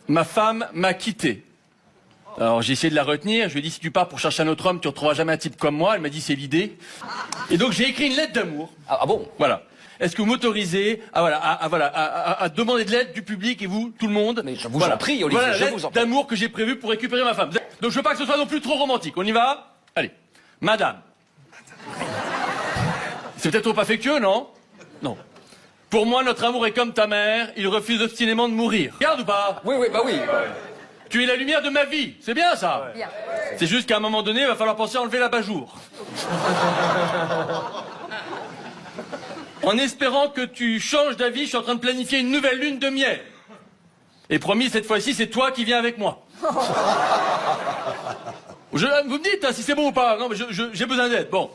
Ma femme m'a quitté. Alors j'ai essayé de la retenir, je lui ai dit si tu pars pour chercher un autre homme, tu ne retrouveras jamais un type comme moi. Elle m'a dit c'est l'idée. Et donc j'ai écrit une lettre d'amour. Ah bon? Voilà. Est-ce que vous m'autorisez à demander de l'aide du public et vous, tout le monde? Mais je vous en prie, Olivier, voilà, je vous en prie. d'amour que j'ai prévu pour récupérer ma femme. Donc je veux pas que ce soit non plus trop romantique. On y va? Allez. Madame. C'est peut-être trop affectueux, non? Non. Pour moi, notre amour est comme ta mère, il refuse obstinément de mourir. Regarde ou pas? Oui, oui, bah oui. Tu es la lumière de ma vie, c'est bien ça? Bien. C'est juste qu'à un moment donné, il va falloir penser à enlever l'abat-jour. En espérant que tu changes d'avis, je suis en train de planifier une nouvelle lune de miel. Et promis, cette fois-ci, c'est toi qui viens avec moi. Vous me dites hein, si c'est bon ou pas. Non, mais j'ai besoin d'aide. Bon.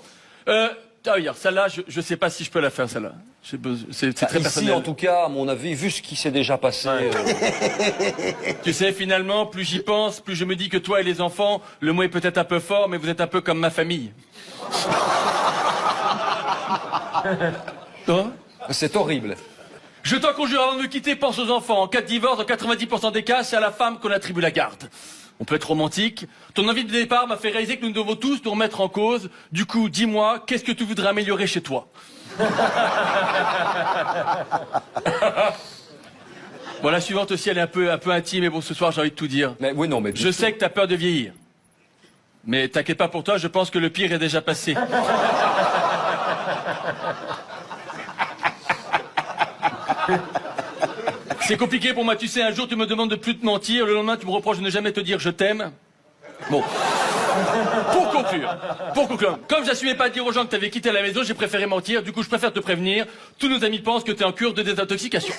Ah oui, celle-là, je sais pas si je peux la faire, celle-là. C'est très personnel. Ici, en tout cas, à mon avis, vu ce qui s'est déjà passé... Tu sais, finalement, plus j'y pense, plus je me dis que toi et les enfants, le mot est peut-être un peu fort, mais vous êtes un peu comme ma famille. Toi? C'est horrible. Je t'en conjure, avant de me quitter, pense aux enfants. En cas de divorce, dans 90% des cas, c'est à la femme qu'on attribue la garde. On peut être romantique. Ton envie de départ m'a fait réaliser que nous devons tous nous remettre en cause. Du coup, dis-moi, qu'est-ce que tu voudrais améliorer chez toi? Bon, la suivante aussi, elle est un peu intime, mais bon, ce soir, j'ai envie de tout dire. Mais oui, non, mais... Je sais que t'as peur de vieillir. Mais t'inquiète pas pour toi, je pense que le pire est déjà passé. C'est compliqué pour moi, tu sais, un jour tu me demandes de plus te mentir, le lendemain tu me reproches de ne jamais te dire je t'aime. Bon. Pour conclure, comme j'assumais pas de dire aux gens que t'avais quitté la maison, j'ai préféré mentir, du coup je préfère te prévenir, tous nos amis pensent que t'es en cure de désintoxication.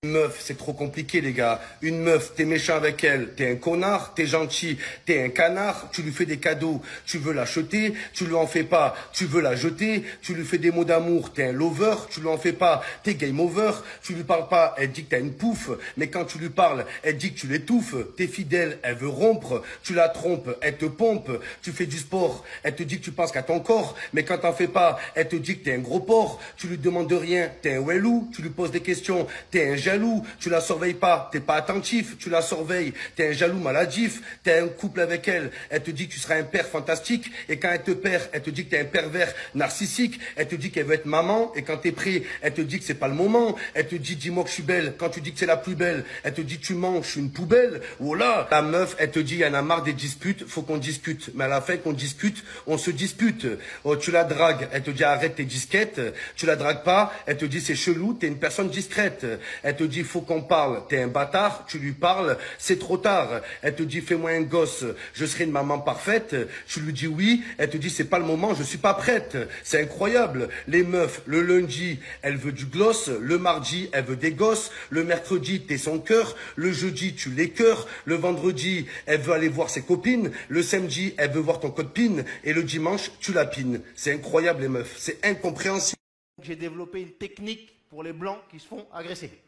Une meuf, c'est trop compliqué, les gars. Une meuf, t'es méchant avec elle, t'es un connard, t'es gentil, t'es un canard, tu lui fais des cadeaux, tu veux l'acheter, tu lui en fais pas, tu veux la jeter, tu lui fais des mots d'amour, t'es un lover, tu lui en fais pas, t'es game over, tu lui parles pas, elle dit que t'as une pouffe, mais quand tu lui parles, elle dit que tu l'étouffes, t'es fidèle, elle veut rompre, tu la trompes, elle te pompe, tu fais du sport, elle te dit que tu penses qu'à ton corps, mais quand t'en fais pas, elle te dit que t'es un gros porc, tu lui demandes de rien, t'es un wellou, tu lui poses des questions, t'es un jaloux, tu la surveilles pas, t'es pas attentif, tu la surveilles, t'es un jaloux maladif, t'es un couple avec elle, elle te dit que tu seras un père fantastique, et quand elle te perd, elle te dit que t'es un pervers narcissique, elle te dit qu'elle veut être maman, et quand t'es prêt, elle te dit que c'est pas le moment, elle te dit dis-moi que je suis belle, quand tu dis que c'est la plus belle, elle te dit tu mens, je suis une poubelle, oh là, la meuf, elle te dit y en a marre des disputes, faut qu'on discute, mais à la fin qu'on discute, on se dispute, oh tu la dragues, elle te dit arrête tes disquettes, tu la dragues pas, elle te dit c'est chelou, t'es une personne discrète, elle te dit faut qu'on parle, t'es un bâtard, tu lui parles, c'est trop tard. Elle te dit fais-moi un gosse, je serai une maman parfaite. Tu lui dis oui, elle te dit c'est pas le moment, je suis pas prête. C'est incroyable. Les meufs, le lundi, elle veut du gloss, le mardi, elle veut des gosses, le mercredi, t'es son cœur, le jeudi, tu l'écœures, le vendredi, elle veut aller voir ses copines, le samedi, elle veut voir ton code PIN, et le dimanche, tu la pines. C'est incroyable les meufs, c'est incompréhensible. J'ai développé une technique pour les blancs qui se font agresser.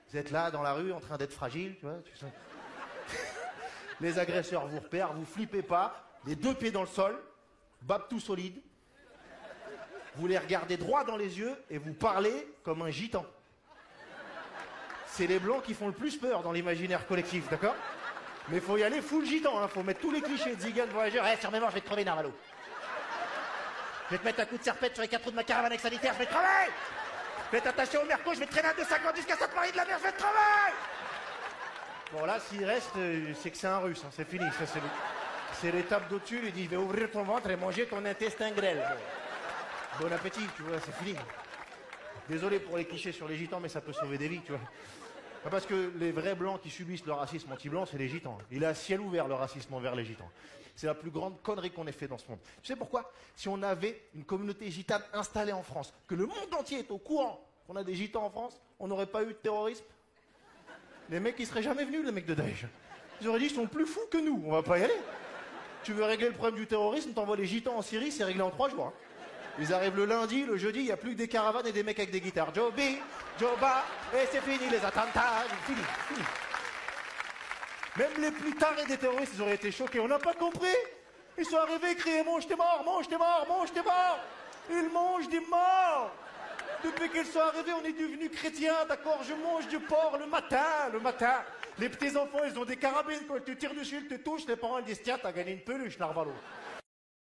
Vous êtes là, dans la rue, en train d'être fragile, tu vois. Les agresseurs vous repèrent, vous flippez pas, les deux pieds dans le sol, bab tout solide. Vous les regardez droit dans les yeux et vous parlez comme un gitan. C'est les blancs qui font le plus peur dans l'imaginaire collectif, d'accord? Mais faut y aller full gitan, hein, faut mettre tous les clichés de Zigan, voyageur. Eh, sur mes morts, je vais te crever, Narvalo. Je vais te mettre un coup de serpette sur les 4 roues de ma caravane avec sanitaire, je vais te crever! Faites attacher au merco, je vais te traîner à 2,50 jusqu'à Sainte-Marie de la Mer, je vais te crever! Bon là, s'il reste, c'est que c'est un russe, hein, c'est fini. Ça, c'est l'étape d'au-dessus, il dit, je vais ouvrir ton ventre et manger ton intestin grêle. Bon appétit, tu vois, c'est fini. Désolé pour les clichés sur les gitans, mais ça peut sauver des vies, tu vois. Parce que les vrais blancs qui subissent le racisme anti-blanc, c'est les gitans. Il est à ciel ouvert le racisme envers les gitans. C'est la plus grande connerie qu'on ait fait dans ce monde. Tu sais pourquoi? Si on avait une communauté gitane installée en France, que le monde entier est au courant qu'on a des gitans en France, on n'aurait pas eu de terrorisme. Les mecs, ils seraient jamais venus, les mecs de Daesh. Ils auraient dit, ils sont plus fous que nous, on va pas y aller. Tu veux régler le problème du terrorisme, t'envoies les gitans en Syrie, c'est réglé en 3 jours. Hein. Ils arrivent le lundi, le jeudi, il n'y a plus que des caravanes et des mecs avec des guitares. Joe B, Joe Ba, et c'est fini les attentats, fini. Même les plus tarés des terroristes, ils auraient été choqués. On n'a pas compris. Ils sont arrivés, crier mange t'es mort, mange t'es mort, mange t'es mort. Ils mangent des morts. Depuis qu'ils sont arrivés, on est devenus chrétiens, d'accord? Je mange du porc le matin. Les petits enfants, ils ont des carabines. Quand tu tires dessus, ils te touchent. Les parents ils disent tiens, t'as gagné une peluche, Narvalo.